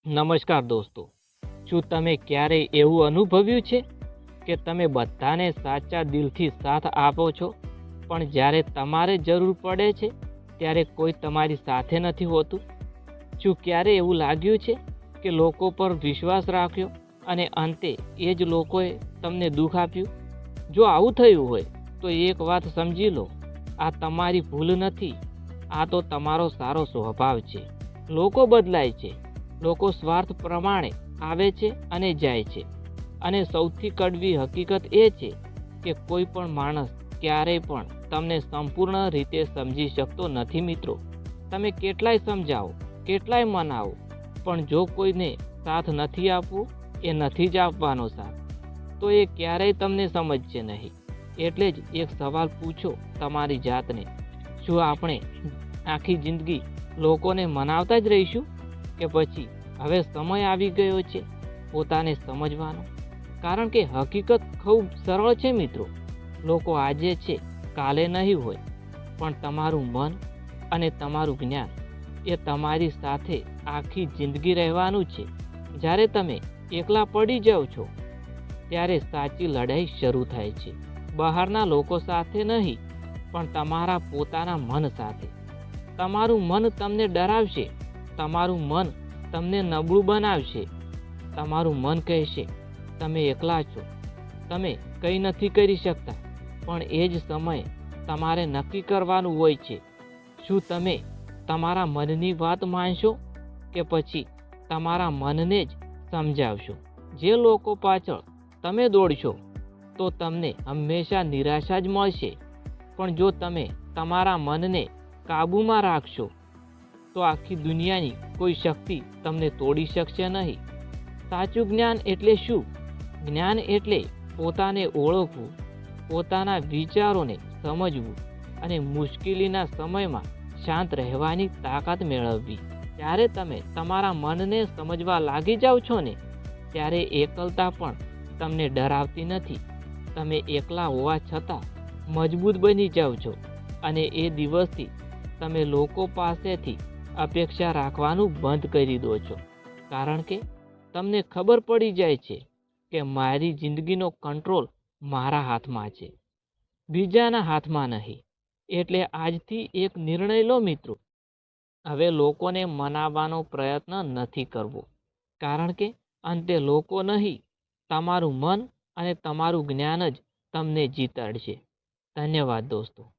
નમસ્કાર દોસ્તો, શું તમે ક્યારેય એવું અનુભવ્યું છે કે તમે બધાને સાચા દિલથી સાથ આપો છો, પણ જ્યારે તમારે જરૂર પડે છે ત્યારે કોઈ તમારી સાથે નથી હોતું? શું ક્યારે એવું લાગ્યું છે કે લોકો પર વિશ્વાસ રાખ્યો અને અંતે એ જ લોકોએ તમને દુઃખ આપ્યું? જો આવું થયું હોય તો એક વાત સમજી લો, આ તમારી ભૂલ નથી, આ તો તમારો સારો સ્વભાવ છે. લોકો બદલાય છે, લોકો સ્વાર્થ પ્રમાણે આવે છે અને જાય છે, અને સૌથી કડવી હકીકત એ છે કે કોઈ પણ માણસ ક્યારેય પણ તમને સંપૂર્ણ રીતે સમજી શકતો નથી મિત્રો. તમે કેટલાય સમજાવો, કેટલાય મનાવો, પણ જો કોઈને સાથ નથી આપવો, એ નથી જ આપવાનો સાથ, તો એ ક્યારેય તમને સમજશે નહીં. એટલે જ એક સવાલ પૂછો તમારી જાતને, શું આપણે આખી જિંદગી લોકોને મનાવતા જ રહીશું, કે પછી હવે સમય આવી ગયો છે પોતાને સમજવાનો? કારણ કે હકીકત ખૂબ સરળ છે મિત્રો. લોકો આજે છે, કાલે નહીં હોય, પણ તમારું મન અને તમારું જ્ઞાન એ તમારી સાથે આખી જિંદગી રહેવાનું છે. જ્યારે તમે એકલા પડી જાઓ છો ત્યારે સાચી લડાઈ શરૂ થાય છે. બહારના લોકો સાથે નહીં, પણ તમારા પોતાના મન સાથે. તમારું મન તમને ડરાવશે, તમારું મન તમને નબળું બનાવશે, તમારું મન કહેશે તમે એકલા છો, તમે કંઈ નથી કરી શકતા. પણ એ જ સમયે તમારે નક્કી કરવાનું હોય છે, શું તમે તમારા મનની વાત માનશો કે પછી તમારા મનને જ સમજાવશો? જે લોકો પાછળ તમે દોડશો તો તમને હંમેશા નિરાશા જ મળશે, પણ જો તમે તમારા મનને કાબૂમાં રાખશો તો આખી દુનિયાની કોઈ શક્તિ તમને તોડી શકશે નહીં. સાચું જ્ઞાન એટલે શું? જ્ઞાન એટલે પોતાને ઓળખવું, પોતાના વિચારોને સમજવું અને મુશ્કેલીના સમયમાં શાંત રહેવાની તાકાત મેળવવી. જ્યારે તમે તમારા મનને સમજવા લાગી જાઓ છો ને, ત્યારે એકલતા પણ તમને ડરાવતી નથી. તમે એકલા હોવા છતાં મજબૂત બની જાઓ છો, અને એ દિવસથી તમે લોકો પાસેથી અપેક્ષા રાખવાનું બંધ કરી દો છો. કારણ કે તમને ખબર પડી જાય છે કે મારી જિંદગીનો કંટ્રોલ મારા હાથમાં છે, બીજાના હાથમાં નહીં. એટલે આજથી એક નિર્ણય લો મિત્રો, હવે લોકોને મનાવવાનો પ્રયત્ન નથી કરવો, કારણ કે અંતે લોકો નહીં, તમારું મન અને તમારું જ્ઞાન જ તમને જીતાડશે. ધન્યવાદ દોસ્તો.